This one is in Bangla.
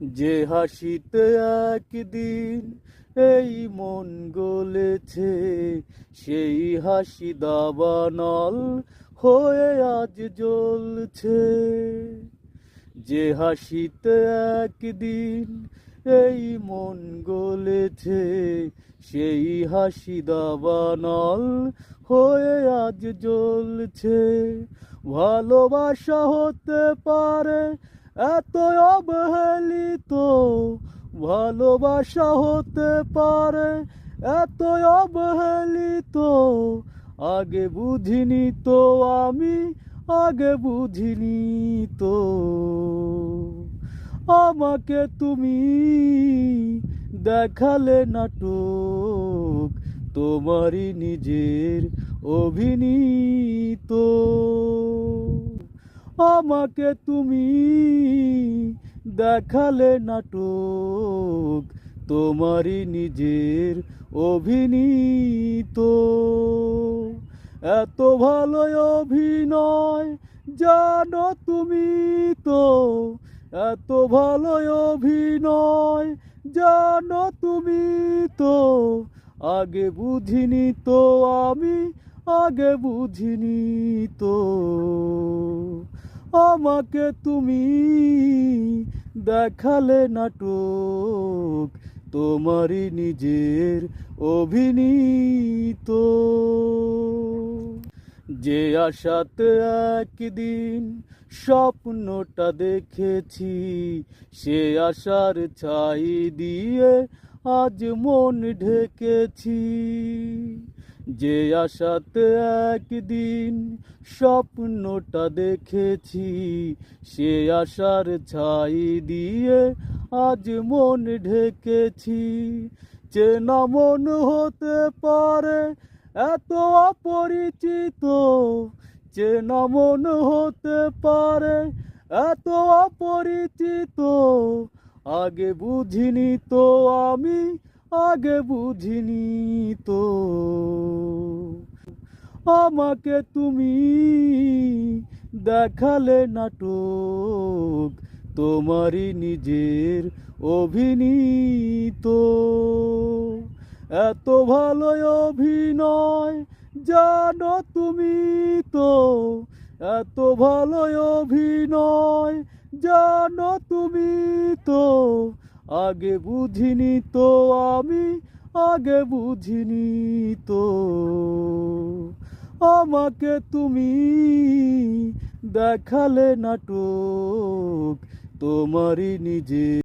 যে হাসিতে একদিন এই মন গলেছে, সেই হাসি দাবানল হয়ে আজ জ্বলছে। যে হাসিতে একদিন এই মন গলেছে, সেই হাসি দাবানল হয়ে আজ জ্বলছে। ভালোবাসা হতে পারে এত অবহেলিত, ভালোবাসা হতে পারে এত অবহেলিত। আগে বুঝিনি তো আমি, আগে বুঝিনি তো। আমাকে তুমি দেখালে নাটক, তোমারই নিজের অভিনীত। আমাকে তুমি দেখালে নাটক, তোমারই নিজের অভিনীত। এত ভালো অভিনয় জানো তুমি তো, এত ভালো অভিনয় জানো তুমি তো। আগে বুঝিনি তো আমি, আগে বুঝিনি তো। আমাকে তুমি দেখালে নাটক, তোমারই নিজের অভিনীত। যে আশাতে একদিন স্বপ্নটা দেখেছি, সে আশার ছাই দিয়ে আজ মন ঢেকেছি। যে আশাতে একদিন স্বপ্নটা দেখেছি, সে আশার ছাই দিয়ে আজ মন ঢেকেছি। চেনা মন হতে পারে এত অপরিচিত, চেনা মন হতে পারে এত অপরিচিত। আগে বুঝিনি তো আমি, আগে বুঝিনি তো। আমাকে তুমি দেখালে নাটক, তোমারই নিজের অভিনীত। এত ভালো অভিনয় জানো তুমি তো, এত ভালো অভিনয় জানো তুমি তো। আগে বুঝিনি তো আমি, আগে বুঝিনি তো। আমাকে তুমি দেখালে নাটক, তোমারই নিজে।